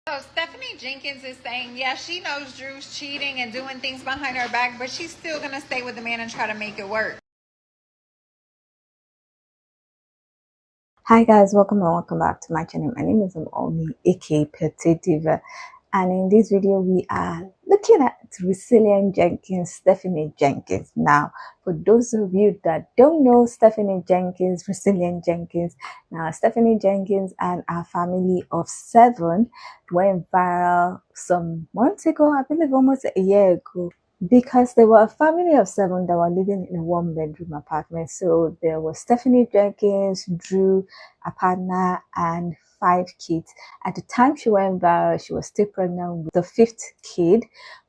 So Stephanie Jenkins is saying, yeah, she knows Drew's cheating and doing things behind her back, but she's still going to stay with the man and try to make it work. Hi guys, welcome and welcome back to my channel. My name is Omi, aka Petite Diva, and in this video we are looking at Resilient Jenkins, Stephanie Jenkins. Now, for those of you that don't know Stephanie Jenkins, Resilient Jenkins, now Stephanie Jenkins and our family of 7 went viral some months ago, I believe almost a year ago, because they were a family of 7 that were living in a 1-bedroom apartment. So there was Stephanie Jenkins, Drew, a partner, and 5 kids. At the time she went viral, she was still pregnant with the 5th kid,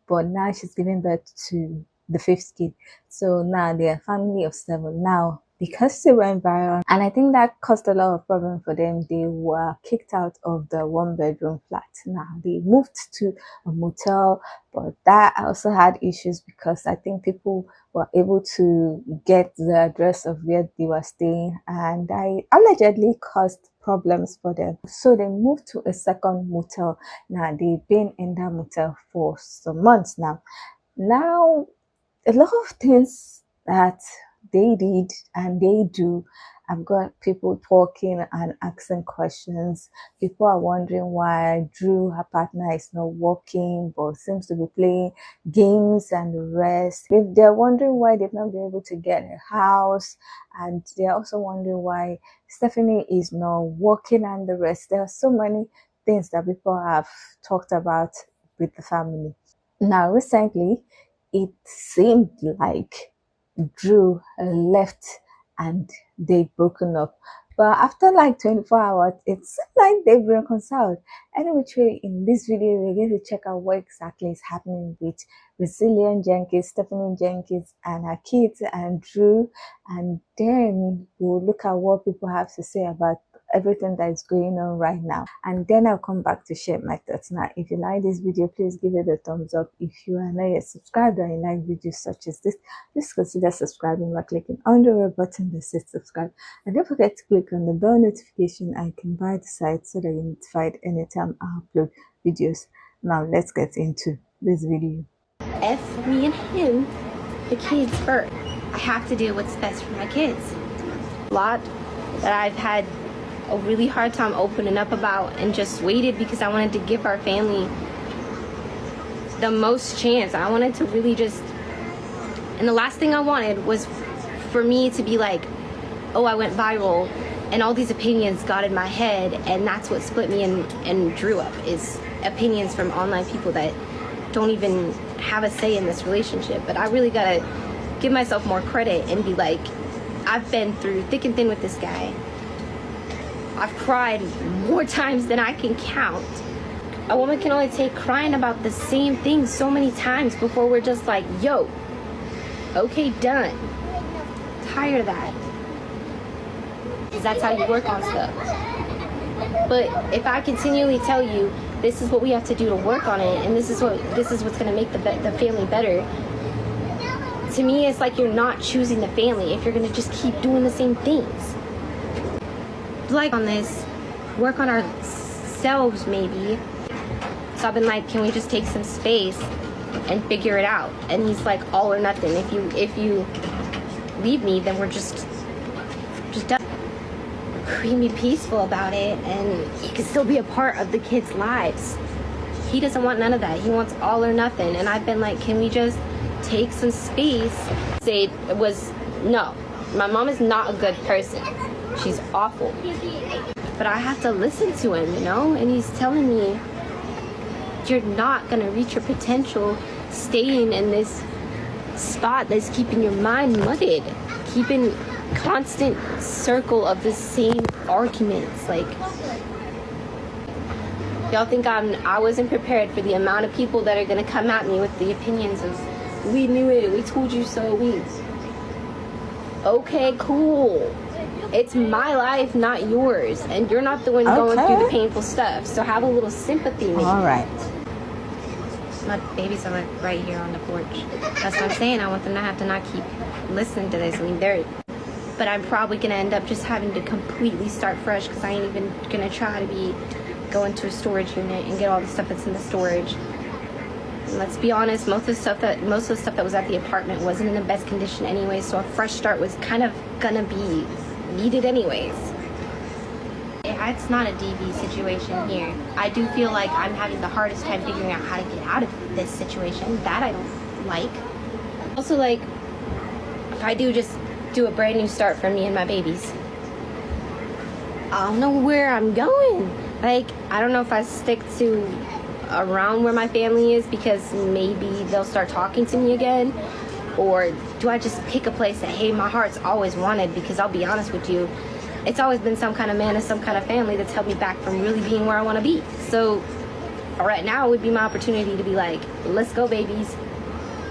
but now she's giving birth to the 5th kid. So now they're a family of 7. Now, because they went viral, and I think that caused a lot of problem for them, they were kicked out of the 1-bedroom flat. Now they moved to a motel, but that also had issues because I think people were able to get the address of where they were staying, and I allegedly caused problems for them. So they moved to a second motel. Now they've been in that motel for some months now. Now, a lot of things that they did and they do, I've got people talking and asking questions. People are wondering why Drew, her partner, is not working but seems to be playing games and the rest. They're wondering why they've not been able to get a house, and they're also wondering why Stephanie is not working and the rest. There are so many things that people have talked about with the family. Now, recently, it seemed like Drew left and they've broken up. But after like 24 hours, it seems like they've reconciled. Anyway, in this video, we're going to check out what exactly is happening with Resilient Jenkins, Stephanie Jenkins, and her kids, and Drew. And then we'll look at what people have to say about everything that is going on right now, and then I'll come back to share my thoughts. Now, if you like this video, please give it a thumbs up. If you are not yet subscribed or you like videos such as this, please consider subscribing by clicking on the red button that says subscribe, and don't forget to click on the bell notification icon by the side so that you're notified anytime I upload videos. Now let's get into this video. If me and him, the kids first, I have to do what's best for my kids. A lot that I've had a really hard time opening up about and just waited because I wanted to give our family the most chance. I wanted to really just, and the last thing I wanted was for me to be like, oh, I went viral and all these opinions got in my head, and that's what split me and Drew up, is opinions from online people that don't even have a say in this relationship. But I really gotta give myself more credit and be like, I've been through thick and thin with this guy. I've cried more times than I can count. A woman can only take crying about the same thing so many times before we're just like, yo, okay, done. Tired of that. Because that's how you work on stuff. But if I continually tell you, this is what we have to do to work on it, and this is what's going to make the family better, to me it's like you're not choosing the family if you're going to just keep doing the same things. Like on this, work on ourselves maybe. So I've been like, can we just take some space and figure it out? And he's like, all or nothing. If you leave me, then we're just done. Creamy peaceful about it, and he can still be a part of the kids' lives. He doesn't want none of that. He wants all or nothing. And I've been like, can we just take some space? Say it was, no, my mom is not a good person. She's awful. But I have to listen to him, you know? And he's telling me, you're not gonna reach your potential staying in this spot that's keeping your mind mudded, keeping constant circle of the same arguments. Like, y'all think I wasn't prepared for the amount of people that are gonna come at me with the opinions of, we knew it, we told you so, okay, cool. It's my life, not yours, and you're not the one going through the painful stuff, so have a little sympathy maybe. All right. My babies are like right here on the porch. That's what I'm saying. I want them to have to not keep listening to this. I mean, but I'm probably gonna end up just having to completely start fresh because I ain't even gonna try to be go into a storage unit and get all the stuff that's in the storage. And let's be honest, most of the stuff that was at the apartment wasn't in the best condition anyway, so a fresh start was kind of gonna be needed anyways. It's not a DV situation here. I do feel like I'm having the hardest time figuring out how to get out of this situation. That I don't like. Also, like, if I do just do a brand new start for me and my babies, I don't know where I'm going. Like, I don't know if I stick to around where my family is because maybe they'll start talking to me again, or do I just pick a place that, hey, my heart's always wanted? Because I'll be honest with you, it's always been some kind of man and some kind of family that's held me back from really being where I want to be. So right now would be my opportunity to be like, let's go, babies.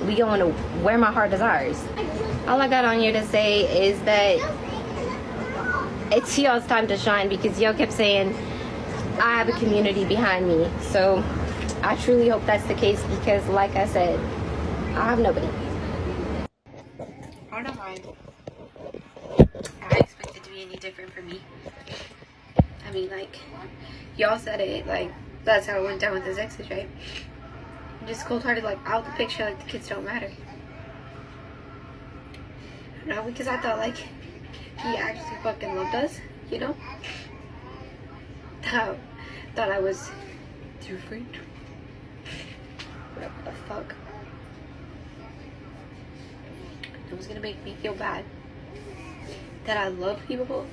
We going to where my heart desires. All I got on here to say is that it's y'all's time to shine, because y'all kept saying I have a community behind me. So I truly hope that's the case, because like I said, I have nobody. I don't know why I expect it to be any different for me. I mean, like, y'all said it, like, that's how it went down with his exes, right? Just cold-hearted, like, out the picture, like the kids don't matter. I don't know, because I thought, like, he actually fucking loved us, you know? Thought I was different. What the fuck? It was gonna make me feel bad that I love people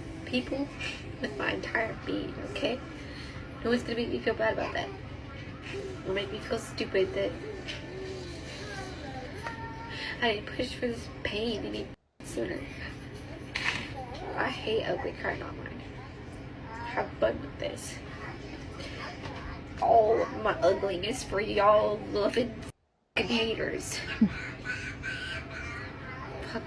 with my entire being, okay? No one's gonna make me feel bad about that. It'll make me feel stupid that I didn't push for this pain any sooner. I hate ugly crying online. Have fun with this. All of my ugliness for y'all loving haters. Fuck.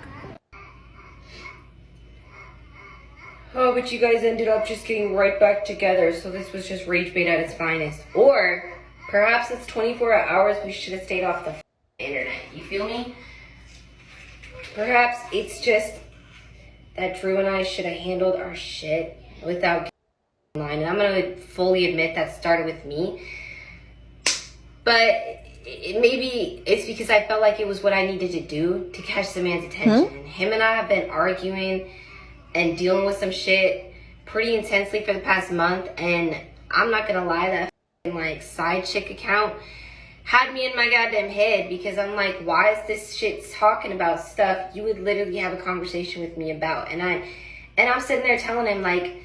Oh, but you guys ended up just getting right back together, so this was just rage bait at its finest. Or perhaps it's 24 hours we should have stayed off the internet. You feel me? Perhaps it's just that Drew and I should have handled our shit without online. And I'm gonna fully admit that started with me. But maybe it's because I felt like it was what I needed to do to catch the man's attention. And him and I have been arguing and dealing with some shit pretty intensely for the past month, and I'm not gonna lie, that like side chick account had me in my goddamn head, because I'm like, why is this shit talking about stuff you would literally have a conversation with me about? And I'm sitting there telling him, like,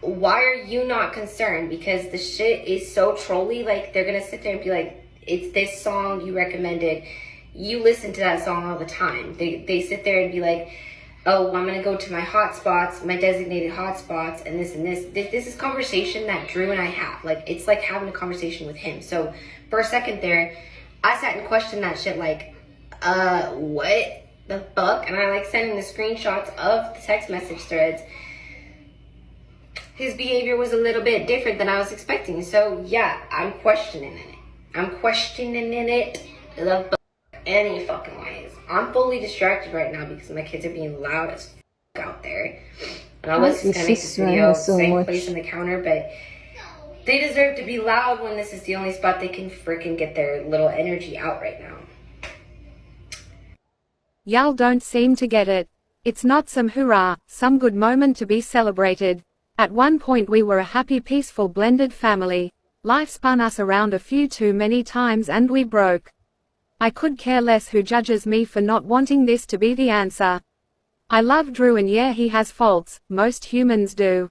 why are you not concerned? Because the shit is so trolly. Like, they're gonna sit there and be like, it's this song you recommended, you listen to that song all the time. They sit there and be like, oh, I'm gonna go to my hotspots, my designated hotspots, and this and this. This is conversation that Drew and I have. Like, it's like having a conversation with him. So for a second there, I sat and questioned that shit, like, what the fuck? And I like sending the screenshots of the text message threads. His behavior was a little bit different than I was expecting. So yeah, I'm questioning it. I'm questioning it the fuck any fucking ways. I'm fully distracted right now because my kids are being loud as fuck out there. And I was just gonna make this video same place in the counter, but they deserve to be loud when this is the only spot they can freaking get their little energy out right now. Y'all don't seem to get it. It's not some hurrah, some good moment to be celebrated. At one point we were a happy, peaceful, blended family. Life spun us around a few too many times and we broke. I could care less who judges me for not wanting this to be the answer. I love Drew, and yeah, he has faults, most humans do.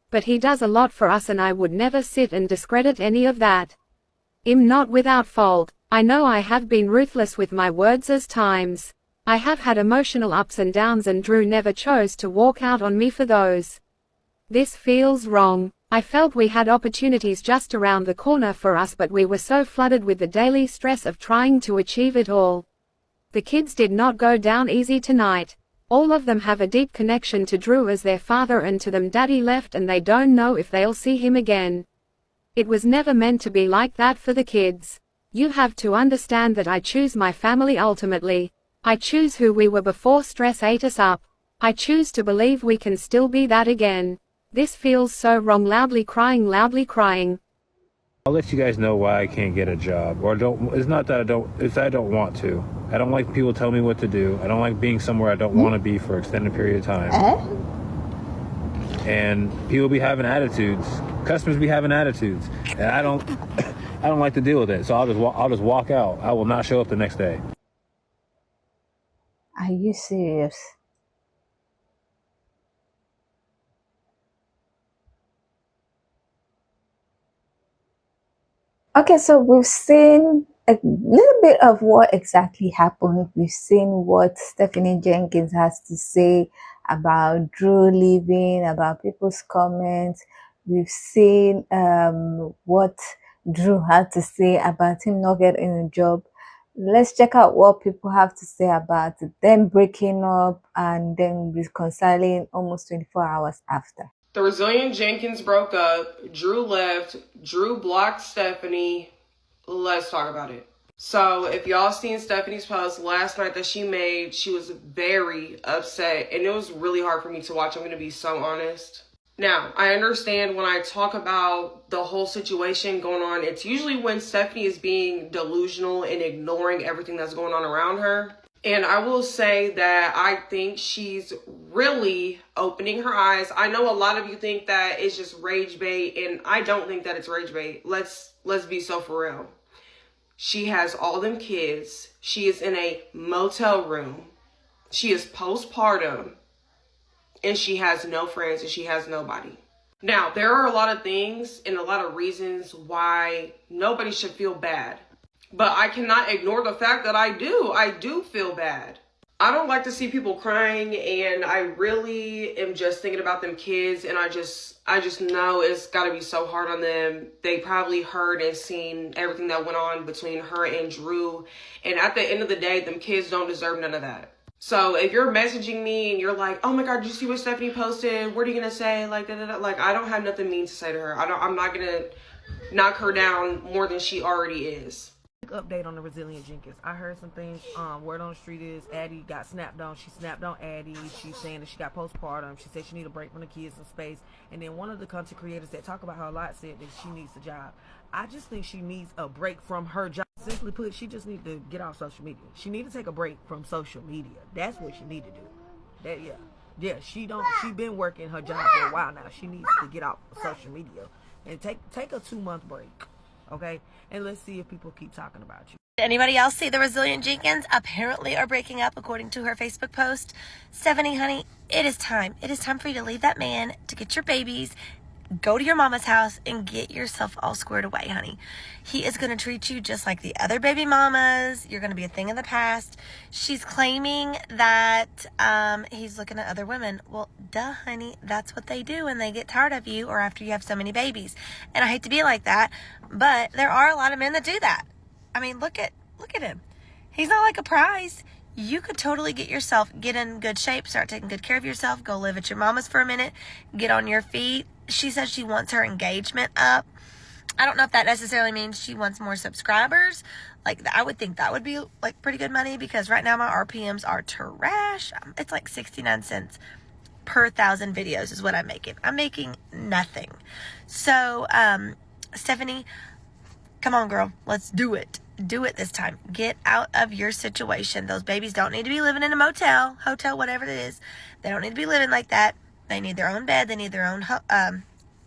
But he does a lot for us, and I would never sit and discredit any of that. I'm not without fault. I know I have been ruthless with my words as times. I have had emotional ups and downs, and Drew never chose to walk out on me for those. This feels wrong. I felt we had opportunities just around the corner for us, but we were so flooded with the daily stress of trying to achieve it all. The kids did not go down easy tonight. All of them have a deep connection to Drew as their father, and to them Daddy left and they don't know if they'll see him again. It was never meant to be like that for the kids. You have to understand that I choose my family ultimately. I choose who we were before stress ate us up. I choose to believe we can still be that again. This feels so wrong. Loudly crying, loudly crying. I'll let you guys know why I can't get a job, or don't. It's not that I don't. It's that I don't want to. I don't like people telling me what to do. I don't like being somewhere I don't want to be for an extended period of time. And people be having attitudes. Customers be having attitudes, and I don't. I don't like to deal with it. So I'll just walk out. I will not show up the next day. Are you serious? Okay, so we've seen a little bit of what exactly happened. We've seen what Stephanie Jenkins has to say about Drew leaving, about people's comments. We've seen what Drew had to say about him not getting a job. Let's check out what people have to say about them breaking up and then reconciling almost 24 hours after. The Resilient Jenkins broke up, Drew left, Drew blocked Stephanie. Let's talk about it. So if y'all seen Stephanie's post last night that she made, she was very upset and it was really hard for me to watch. I'm going to be so honest. Now, I understand when I talk about the whole situation going on, it's usually when Stephanie is being delusional and ignoring everything that's going on around her. And I will say that I think she's really opening her eyes. I know a lot of you think that it's just rage bait, and I don't think that it's rage bait. Let's be so for real. She has all them kids. She is in a motel room. She is postpartum, and she has no friends and she has nobody. Now, there are a lot of things and a lot of reasons why nobody should feel bad. But I cannot ignore the fact that I do feel bad. I don't like to see people crying, and I really am just thinking about them kids, and I just know it's got to be so hard on them. They probably heard and seen everything that went on between her and Drew, and at the end of the day, them kids don't deserve none of that. So if you're messaging me and you're like, oh my God, did you see what Stephanie posted? What are you going to say? Like, like, I don't have nothing mean to say to her. I'm not going to knock her down more than she already is. Update on the Resilient Jenkins. I heard some things. Word on the street is Addie got snapped on. She snapped on Addie. She's saying that she got postpartum. She said she need a break from the kids in space. And then one of the content creators that talk about her a lot said that she needs a job. I just think she needs a break from her job. Simply put, she just needs to get off social media. She need to take a break from social media. That's what she need to do. Yeah. She been working her job for a while now. She needs to get off of social media and take a 2-month break. Okay, and let's see if people keep talking about you. Did anybody else see the Resilient Jenkins apparently are breaking up according to her Facebook post? Stephanie, honey, it is time. It is time for you to leave that man, to get your babies, go to your mama's house, and get yourself all squared away, honey. He is going to treat you just like the other baby mamas. You're going to be a thing in the past. She's claiming that he's looking at other women. Well, duh, honey. That's what they do when they get tired of you or after you have so many babies. And I hate to be like that, but there are a lot of men that do that. I mean, look at him. He's not like a prize. You could totally get in good shape, start taking good care of yourself, go live at your mama's for a minute, get on your feet. She says she wants her engagement up. I don't know if that necessarily means she wants more subscribers. Like, I would think that would be like pretty good money, because right now my RPMs are trash. It's like 69 cents per 1,000 videos is what I'm making. I'm making nothing. So, Stephanie, come on, girl. Let's do it. Do it this time. Get out of your situation. Those babies don't need to be living in a motel, hotel, whatever it is. They don't need to be living like that. They need their own bed. They need their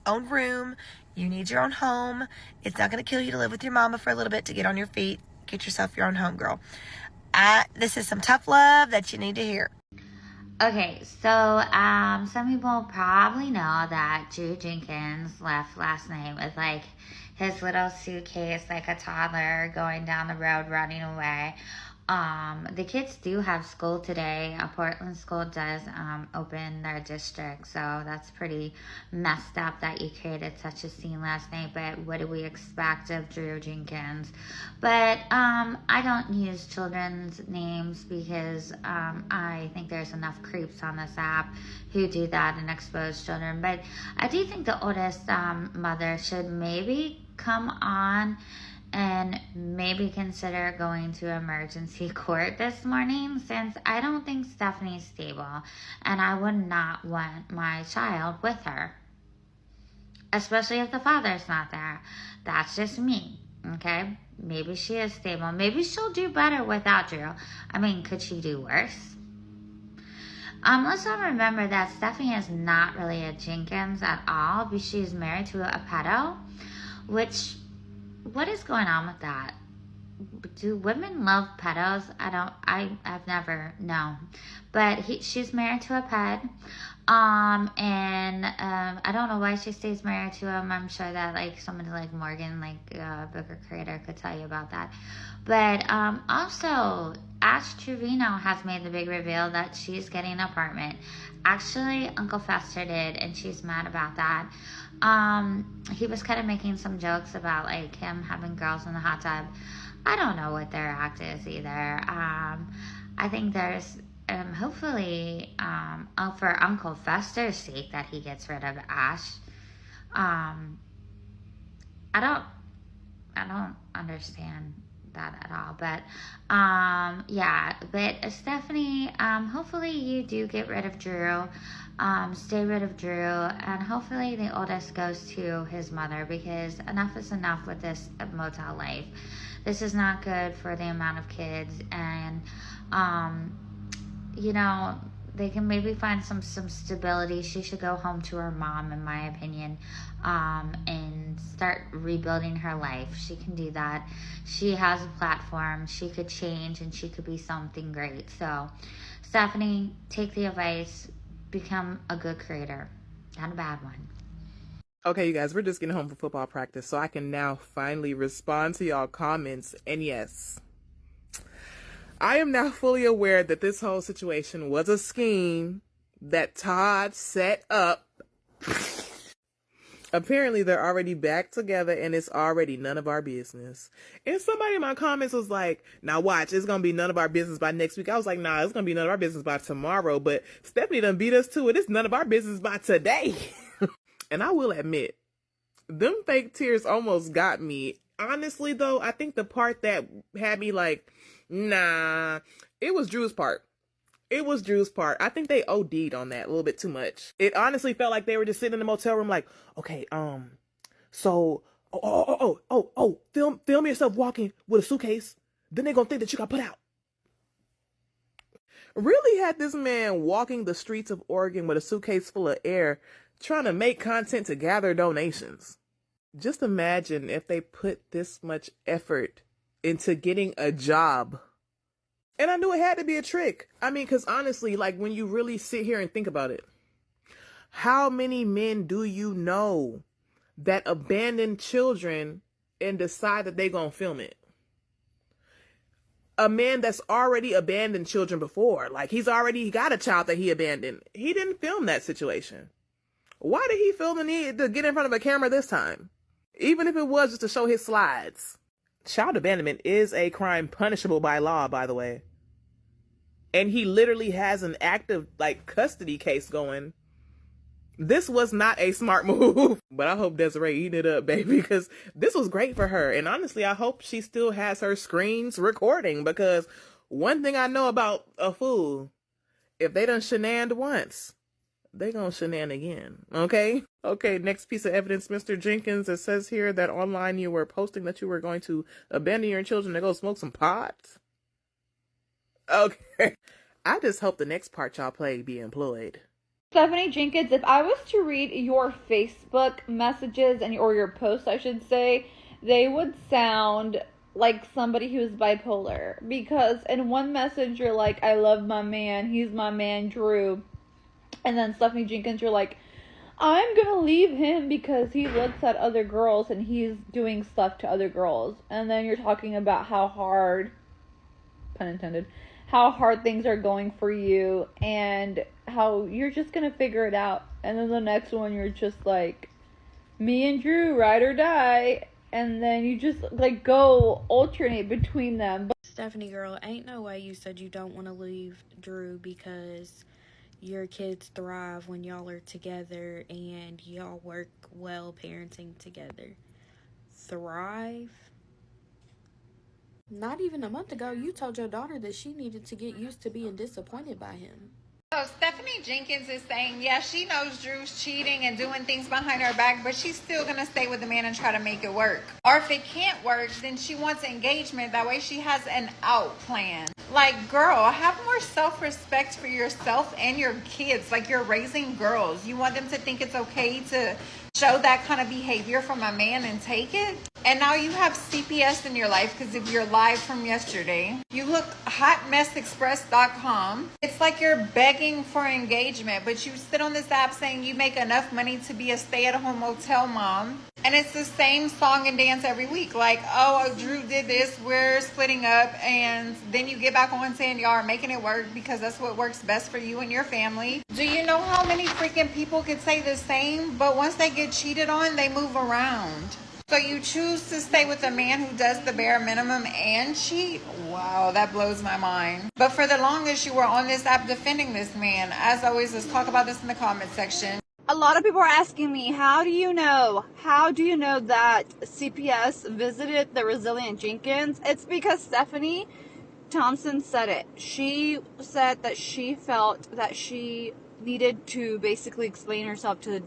own room. You need your own home. It's not going to kill you to live with your mama for a little bit, to get on your feet. Get yourself your own home, girl. This is some tough love that you need to hear. Okay, so some people probably know that Drew Jenkins left last night with like his little suitcase like a toddler, going down the road, running away. The kids do have school today. A Portland school does open their district, so that's pretty messed up that you created such a scene last night. But what do we expect of Drew Jenkins? But I don't use children's names because I think there's enough creeps on this app who do that and expose children. But I do think the oldest mother should maybe come on and maybe consider going to emergency court this morning, since I don't think Stephanie's stable and I would not want my child with her. especially if the father's not there. That's just me, okay? Maybe she is stable. Maybe she'll do better without Drew. I mean, could she do worse? Let's not remember that Stephanie is not really a Jenkins at all, but she's married to a pedo, which, what is going on with that? Do women love pedos? I've never, no. But she's married to a ped. I don't know why she stays married to him. I'm sure that like somebody like Morgan, like a bigger creator, could tell you about that. But also, Ash Trevino has made the big reveal that she's getting an apartment. Actually, Uncle Fester did, and she's mad about that. He was kind of making some jokes about like him having girls in the hot tub. I don't know what their act is either. I think there's hopefully for Uncle Fester's sake that he gets rid of Ash. I don't understand that at all, but yeah, but Stephanie, hopefully you do get rid of Drew, stay rid of Drew, and hopefully the oldest goes to his mother, because enough is enough with this motel life. This is not good for the amount of kids, and you know, they can maybe find some stability. She should go home to her mom, in my opinion, and start rebuilding her life. She can do that. She has a platform. She could change, and she could be something great. So, Stephanie, take the advice. Become a good creator, not a bad one. Okay, you guys, we're just getting home from football practice, so I can now finally respond to y'all comments. And yes, I am now fully aware that this whole situation was a scheme that Todd set up. Apparently, they're already back together, and it's already none of our business. And somebody in my comments was like, now watch, it's going to be none of our business by next week. I was like, nah, it's going to be none of our business by tomorrow. But Stephanie done beat us to it. It's none of our business by today. And I will admit, them fake tears almost got me. Honestly, though, I think the part that had me like, nah, it was Drew's part. It was Drew's part. I think they OD'd on that a little bit too much. It honestly felt like they were just sitting in the motel room like, okay, so, film yourself walking with a suitcase. Then they're going to think that you got put out. Really had this man walking the streets of Oregon with a suitcase full of air, trying to make content to gather donations. Just imagine if they put this much effort into getting a job. And I knew it had to be a trick. I mean, because honestly, like when you really sit here and think about it, how many men do you know that abandon children and decide that they're going to film it? A man that's already abandoned children before, like he's already got a child that he abandoned. He didn't film that situation. Why did he feel the need to get in front of a camera this time? Even if it was just to show his slides. Child abandonment is a crime punishable by law, by the way. And he literally has an active, like, custody case going. This was not a smart move. But I hope Desiree eating it up, baby, because this was great for her. And honestly, I hope she still has her screens recording, because one thing I know about a fool, if they done shenaned once, they gonna shenan again, okay? Okay, next piece of evidence, Mr. Jenkins. It says here that online you were posting that you were going to abandon your children to go smoke some pot. Okay. I just hope the next part y'all play be employed. Stephanie Jenkins, if I was to read your Facebook messages or your posts, I should say, they would sound like somebody who's bipolar. Because in one message, you're like, I love my man. He's my man, Drew. And then Stephanie Jenkins, you're like, I'm going to leave him because he looks at other girls and he's doing stuff to other girls. And then you're talking about how hard, pun intended, how hard things are going for you and how you're just going to figure it out. And then the next one, you're just like, me and Drew, ride or die. And then you just like go alternate between them. Stephanie girl, ain't no way you said you don't want to leave Drew because your kids thrive when y'all are together and y'all work well parenting together. Thrive? Not even a month ago, you told your daughter that she needed to get used to being disappointed by him. So Stephanie Jenkins is saying, yeah, she knows Drew's cheating and doing things behind her back, but she's still going to stay with the man and try to make it work. Or if it can't work, then she wants engagement. That way she has an out plan. Like, girl, have more self-respect for yourself and your kids. Like, you're raising girls. You want them to think it's okay to show that kind of behavior from a man and take it? And now you have CPS in your life because of your live from yesterday. You look hotmessexpress.com. It's like you're begging for engagement, but you sit on this app saying you make enough money to be a stay-at-home motel mom. And it's the same song and dance every week. Like, oh, Drew did this, we're splitting up. And then you get back on saying y'all are making it work because that's what works best for you and your family. Do you know how many freaking people could say the same? But once they get cheated on, they move around. So you choose to stay with a man who does the bare minimum and cheat? Wow, that blows my mind. But for the longest, you were on this app defending this man. As always, let's talk about this in the comment section. A lot of people are asking me, how do you know that CPS visited the Resilient Jenkins? It's because Stephanie Thompson said it. She said that she felt that she needed to basically explain herself to the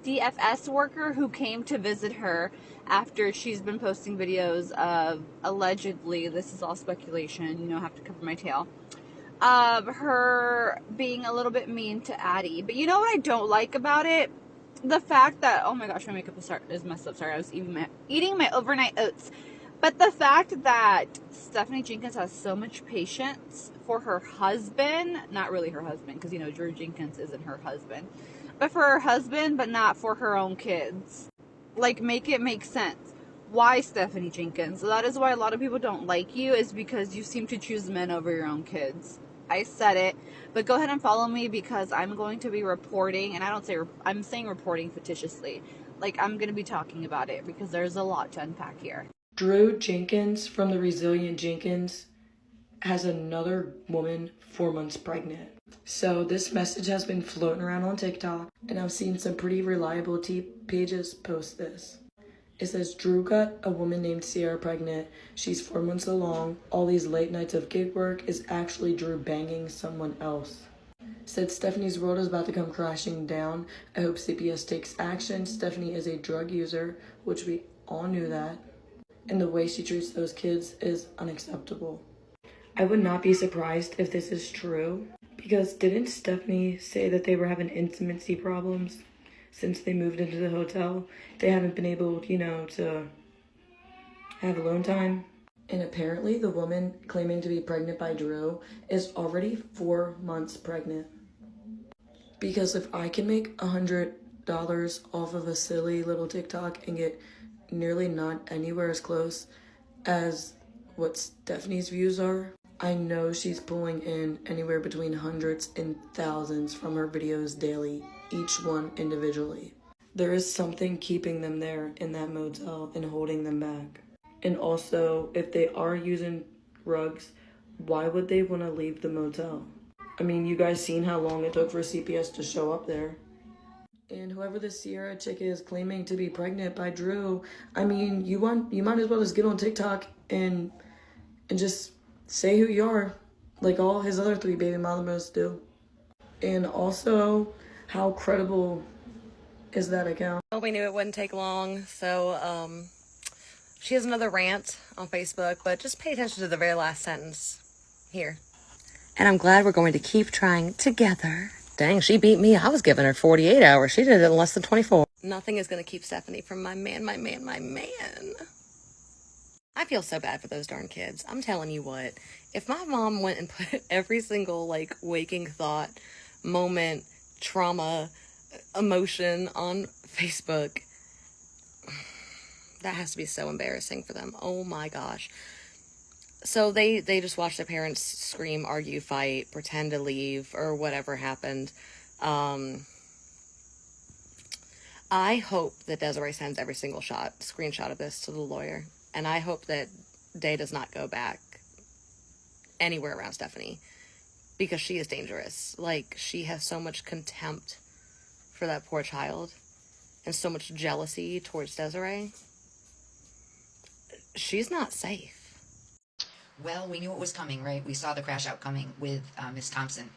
DFS worker who came to visit her after she's been posting videos of, allegedly, this is all speculation, I have to cover my tail, of her being a little bit mean to Addie. But you know what I don't like about it? The fact that, oh my gosh, my makeup is messed up. Sorry, I was eating my overnight oats. But the fact that Stephanie Jenkins has so much patience for her husband, not really her husband, because, Drew Jenkins isn't her husband, but for her husband, but not for her own kids. Like, make it make sense. Why, Stephanie Jenkins? That is why a lot of people don't like you, is because you seem to choose men over your own kids. I said it, but go ahead and follow me because I'm going to be reporting, and I'm saying reporting fictitiously. Like, I'm going to be talking about it because there's a lot to unpack here. Drew Jenkins from the Resilient Jenkins has another woman 4 months pregnant. So this message has been floating around on TikTok, and I've seen some pretty reliable pages post this. It says, Drew got a woman named Sierra pregnant. She's 4 months along. All these late nights of gig work is actually Drew banging someone else. Said Stephanie's world is about to come crashing down. I hope CPS takes action. Stephanie is a drug user, which we all knew that. And the way she treats those kids is unacceptable. I would not be surprised if this is true. Because didn't Stephanie say that they were having intimacy problems since they moved into the hotel? They haven't been able, to have alone time. And apparently the woman claiming to be pregnant by Drew is already 4 months pregnant. Because if I can make $100 off of a silly little TikTok and get nearly not anywhere as close as what Stephanie's views are, I know she's pulling in anywhere between hundreds and thousands from her videos daily, each one individually. There is something keeping them there in that motel and holding them back. And also, if they are using drugs, why would they want to leave the motel? I mean, you guys seen how long it took for CPS to show up there. And whoever the Sierra chick is claiming to be pregnant by Drew, I mean, you might as well just get on TikTok and just say who you are, like all his other 3 baby mamas do. And also, how credible is that account? Well, we knew it wouldn't take long, so she has another rant on Facebook, but just pay attention to the very last sentence here. And I'm glad we're going to keep trying together. Dang, she beat me. I was giving her 48 hours. She did it in less than 24. Nothing is going to keep Stephanie from my man. I feel so bad for those darn kids. I'm telling you what, if my mom went and put every single, waking thought, moment, trauma, emotion on Facebook, that has to be so embarrassing for them. Oh my gosh. So they just watched their parents scream, argue, fight, pretend to leave, or whatever happened. I hope that Desiree sends every single screenshot of this to the lawyer. And I hope that Day does not go back anywhere around Stephanie, because she is dangerous. She has so much contempt for that poor child and so much jealousy towards Desiree. She's not safe. Well, we knew it was coming, right? We saw the crash out coming with Miss Thompson.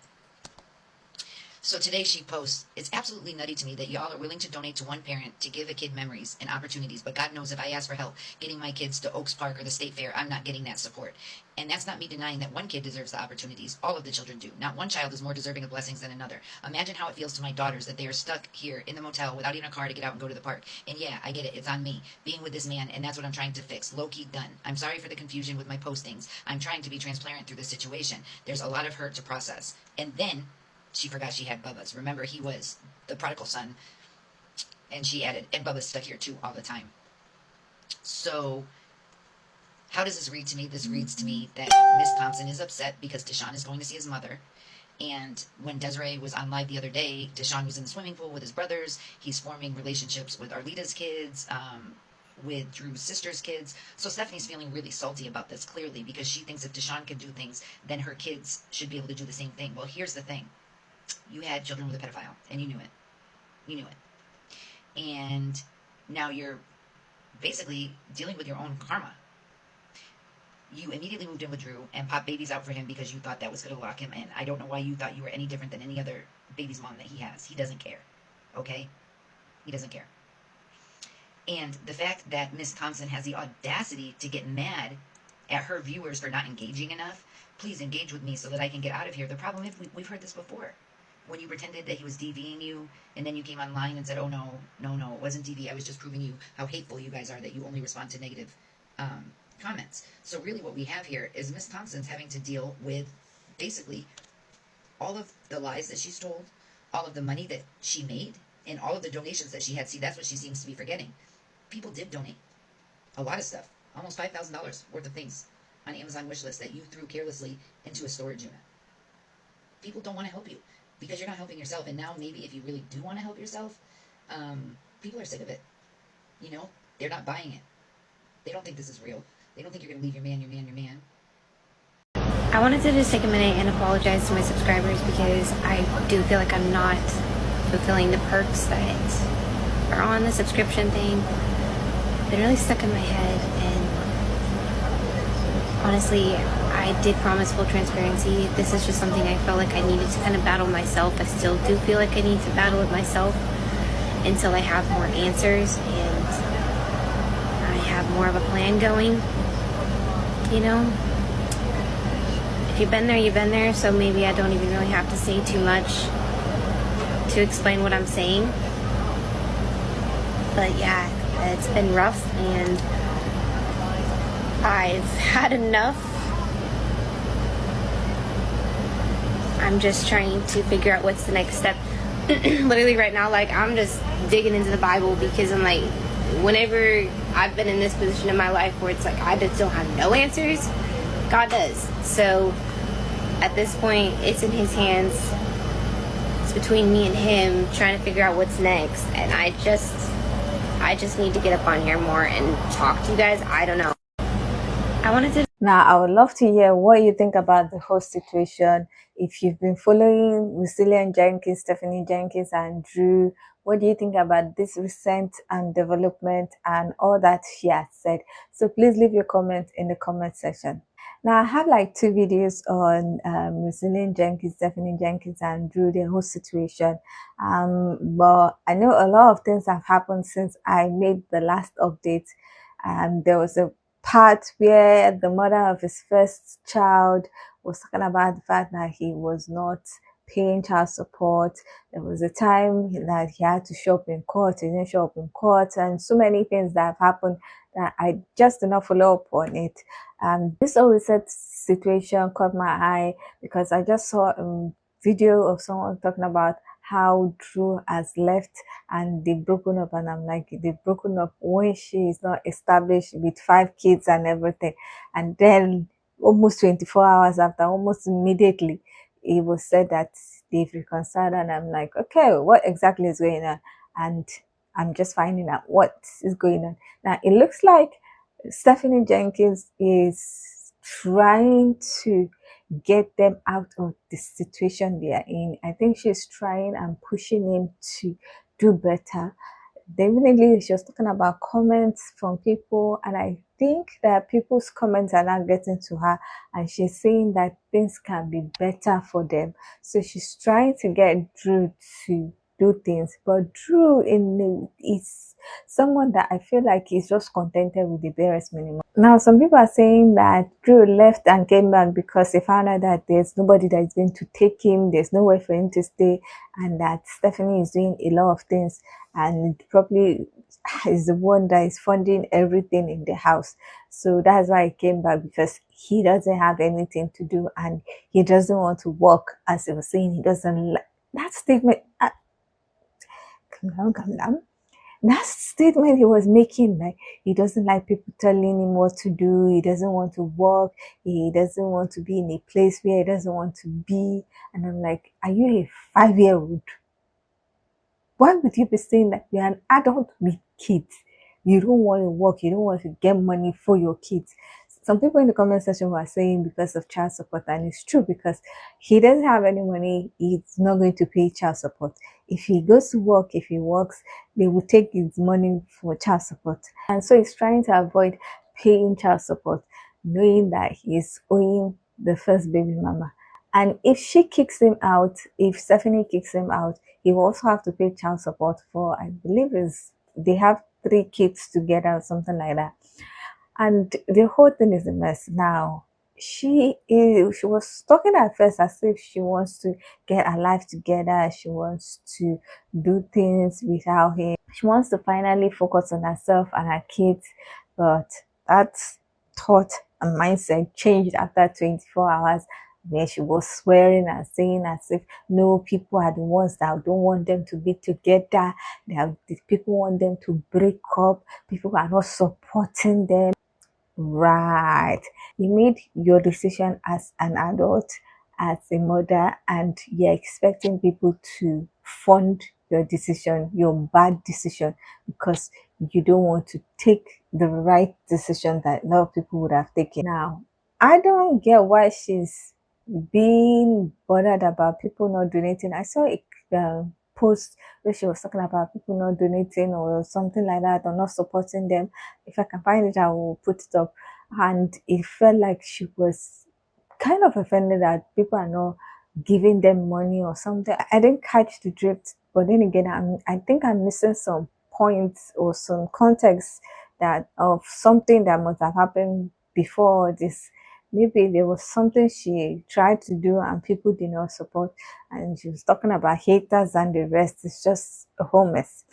So today she posts, it's absolutely nutty to me that y'all are willing to donate to one parent to give a kid memories and opportunities, but God knows if I ask for help getting my kids to Oaks Park or the State Fair, I'm not getting that support. And that's not me denying that one kid deserves the opportunities. All of the children do. Not one child is more deserving of blessings than another. Imagine how it feels to my daughters that they are stuck here in the motel without even a car to get out and go to the park. And yeah, I get it. It's on me. Being with this man, and that's what I'm trying to fix. Low-key done. I'm sorry for the confusion with my postings. I'm trying to be transparent through this situation. There's a lot of hurt to process. And then she forgot she had Bubba's. Remember, he was the prodigal son. And she added, and Bubba's stuck here too all the time. So how does this read to me? This reads to me that Miss Thompson is upset because Deshaun is going to see his mother. And when Desiree was on live the other day, Deshaun was in the swimming pool with his brothers. He's forming relationships with Arlita's kids, with Drew's sister's kids. So Stephanie's feeling really salty about this, clearly, because she thinks if Deshaun can do things, then her kids should be able to do the same thing. Well, here's the thing. You had children with a pedophile, and you knew it. You knew it. And now you're basically dealing with your own karma. You immediately moved in with Drew and popped babies out for him because you thought that was going to lock him in. I don't know why you thought you were any different than any other baby's mom that he has. He doesn't care. Okay? He doesn't care. And the fact that Miss Thompson has the audacity to get mad at her viewers for not engaging enough, please engage with me so that I can get out of here. The problem is we've heard this before. When you pretended that he was DVing you, and then you came online and said, oh, no, it wasn't DV. I was just proving you how hateful you guys are, that you only respond to negative comments. So really what we have here is Miss Thompson's having to deal with basically all of the lies that she's told, all of the money that she made, and all of the donations that she had. See, that's what she seems to be forgetting. People did donate a lot of stuff, almost $5,000 worth of things on Amazon wishlist that you threw carelessly into a storage unit. People don't want to help you because you're not helping yourself. And now maybe if you really do want to help yourself, people are sick of it. You know, they're not buying it. They don't think this is real. They don't think you're going to leave your man. I wanted to just take a minute and apologize to my subscribers because I do feel like I'm not fulfilling the perks that are on the subscription thing. They're really stuck in my head, and honestly, I did promise full transparency. This is just something I felt like I needed to kind of battle myself. I still do feel like I need to battle it myself until I have more answers and I have more of a plan going. You know, if you've been there, you've been there, so maybe I don't even really have to say too much to explain what I'm saying. But yeah, it's been rough and I've had enough. I'm just trying to figure out what's the next step. Literally right now, like, I'm just digging into the Bible because I'm like, whenever I've been in this position in my life where it's like I just don't have no answers, God does. So at this point, it's in his hands. It's between me and him trying to figure out what's next. And I just need to get up on here more and talk to you guys. I don't know. I wanted to... Now, I would love to hear what you think about the whole situation. If you've been following Resilient Jenkins, Stephanie Jenkins, and Drew, what do you think about this recent development and all that she has said? So please leave your comment in the comment section. Now, I have like 2 videos on Resilient Jenkins, Stephanie Jenkins, and Drew, the whole situation. But I know a lot of things have happened since I made the last update. There was a part where the mother of his first child was talking about the fact that he was not paying child support. There was a time that he had to show up in court. He didn't show up in court, and so many things that have happened that I just did not follow up on it. This always said situation caught my eye because I just saw a video of someone talking about how Drew has left and they've broken up, and I'm like, they've broken up when she is not established with 5 kids and everything. And then almost 24 hours after, almost immediately, it was said that they've reconciled, and I'm like, okay, what exactly is going on? And I'm just finding out what is going on. Now, it looks like Stephanie Jenkins is trying to get them out of the situation they are in. I think she's trying and pushing him to do better. Definitely, she was talking about comments from people, and I think that people's comments are not getting to her, and she's saying that things can be better for them. So she's trying to get Drew to do things, but Drew is someone that I feel like is just contented with the barest minimum. Now, some people are saying that Drew left and came back because they found out that there's nobody that is going to take him, there's nowhere for him to stay, and that Stephanie is doing a lot of things and probably is the one that is funding everything in the house. So that's why he came back, because he doesn't have anything to do and he doesn't want to work. As he was saying, he doesn't like that statement. Calm down. That statement he was making, like he doesn't like people telling him what to do, he doesn't want to work, he doesn't want to be in a place where he doesn't want to be. And I'm like, are you a 5-year-old? Why would you be saying that you're an adult with kids? You don't want to work, you don't want to get money for your kids. Some people in the comment section were saying because of child support, and it's true, because he doesn't have any money, he's not going to pay child support. If he goes to work, if he works, they will take his money for child support. And so he's trying to avoid paying child support, knowing that he's owing the first baby mama. And if she kicks him out, if Stephanie kicks him out, he will also have to pay child support for, I believe they have 3 kids together or something like that. And the whole thing is a mess. Now, she was talking at first as if she wants to get her life together, she wants to do things without him, she wants to finally focus on herself and her kids, but that thought and mindset changed after 24 hours, where she was swearing and saying as if no, people are the ones that don't want them to be together, people want them to break up, people are not supporting them. Right, you made your decision as an adult, as a mother, and you're expecting people to fund your decision, your bad decision, because you don't want to take the right decision that a lot of people would have taken. Now, I don't get why she's being bothered about people not donating. I saw a post where she was talking about people not donating or something like that, or not supporting them. If I can find it, I will put it up. And it felt like she was kind of offended that people are not giving them money or something. I didn't catch the drift, but then again, I think I'm missing some points or some context that of something that must have happened before this. Maybe there was something she tried to do and people did not support, and she was talking about haters and the rest. It's just a whole mess.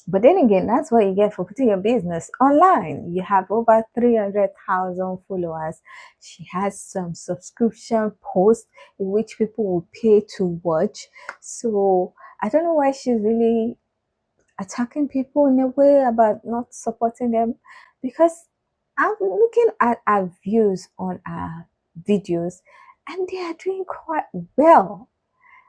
But then again, that's what you get for putting your business online. You have over 300,000 followers. She has some subscription posts in which people will pay to watch. So I don't know why she's really attacking people in a way about not supporting them, because I'm looking at our views on our videos and they are doing quite well.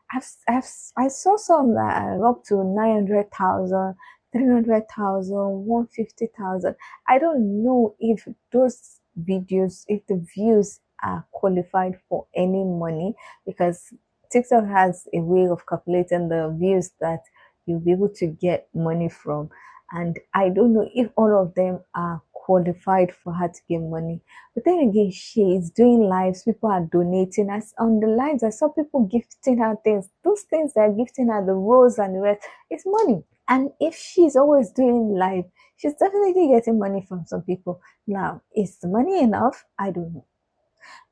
I saw some that are up to 900,000, 300,000, 150,000. I don't know if those videos, if the views are qualified for any money, because TikTok has a way of calculating the views that you'll be able to get money from. And I don't know if all of them are qualified for her to get money. But then again, she is doing lives, people are donating. As on the lives, I saw people gifting her things. Those things they're gifting her, the rose and the rest, it's money. And if she's always doing live, she's definitely getting money from some people. Now, is the money enough? I don't know.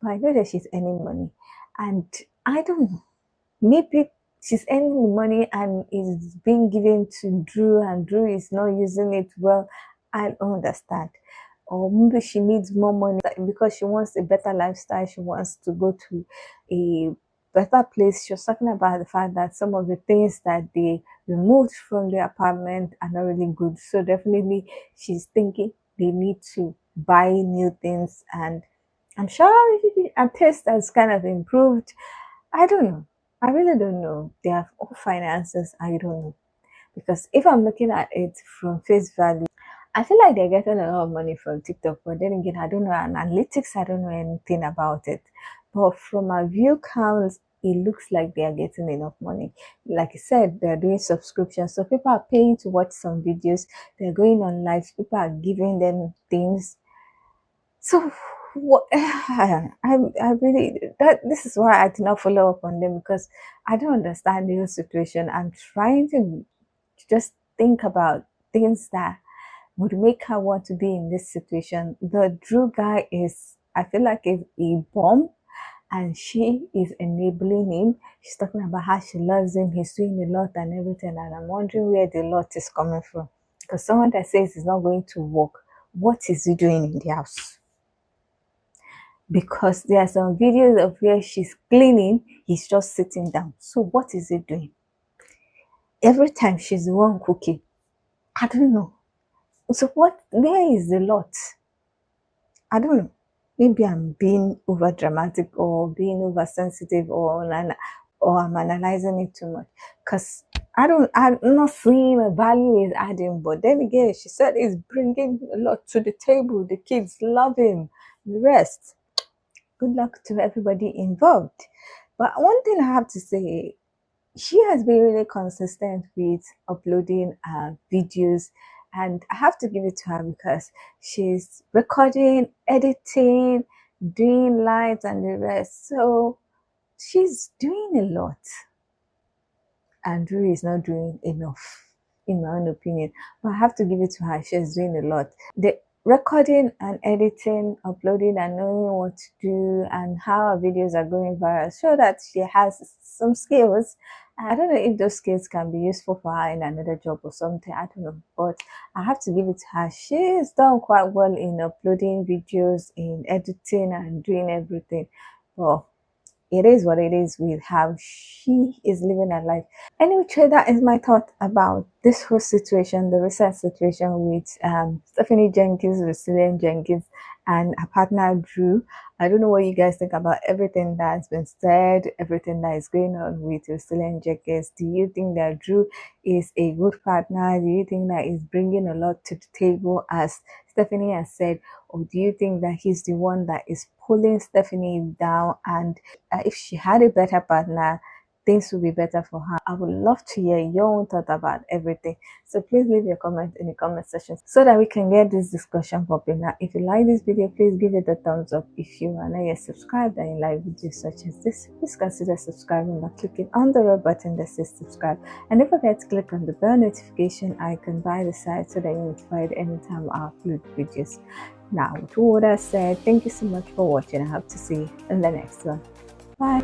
But I know that she's earning money. And I don't know. Maybe she's earning money and is being given to Drew, and Drew is not using it well. I don't understand. Or maybe she needs more money because she wants a better lifestyle. She wants to go to a better place. She was talking about the fact that some of the things that they removed from the apartment are not really good. So definitely she's thinking they need to buy new things. And I'm sure her taste has kind of improved. I don't know. I really don't know. They have all finances. I don't know. Because if I'm looking at it from face value, I feel like they're getting a lot of money from TikTok. But then again, I don't know analytics. I don't know anything about it. But from my view counts, it looks like they are getting enough money. Like I said, they're doing subscriptions. So people are paying to watch some videos. They're going on live. People are giving them things. So what I really, that this is why I did not follow up on them, because I don't understand the whole situation. I'm trying to just think about things that would make her want to be in this situation. The Drew guy is, I feel like, a bomb, and she is enabling him. She's talking about how she loves him, he's doing a lot and everything, and I'm wondering where the lot is coming from. Because someone that says it's not going to work, what is he doing in the house? Because there are some videos of where she's cleaning, he's just sitting down. So what is he doing? Every time she's the one cooking. I don't know. So where is the lot? I don't know. Maybe I'm being over dramatic or being oversensitive, or I'm analyzing it too much. Because I'm not seeing a value is adding. But then again, she said it's bringing a lot to the table. The kids love him. The rest, good luck to everybody involved. But one thing I have to say, she has been really consistent with uploading videos, and I have to give it to her because she's recording, editing, doing lives and the rest. So she's doing a lot. Andrew is not doing enough, in my own opinion. But I have to give it to her. She's doing a lot. The recording and editing, uploading, and knowing what to do and how her videos are going viral show that she has some skills. I don't know if those skills can be useful for her in another job or something. I don't know. But I have to give it to her. She's done quite well in uploading videos, in editing, and doing everything. Well, it is what it is with how she is living her life. Anyway, that is my thought about this whole situation, the recent situation with Stephanie Jenkins, Resilient Jenkins, and her partner Drew. I don't know what you guys think about everything that has been said, everything that is going on with Resilient Jenkins. Do you think that Drew is a good partner? Do you think that he's bringing a lot to the table, as Stephanie has said? Or do you think that he's the one that is pulling Stephanie down, and if she had a better partner, things will be better for her? I would love to hear your own thought about everything. So please leave your comment in the comment section so that we can get this discussion popping. Now, if you like this video, please give it a thumbs up. If you are not yet subscribed and you like videos such as this, please consider subscribing by clicking on the red button that says subscribe. And don't forget to click on the bell notification icon by the side so that you're notified anytime I upload videos. Now, with all that said, thank you so much for watching. I hope to see you in the next one. Bye.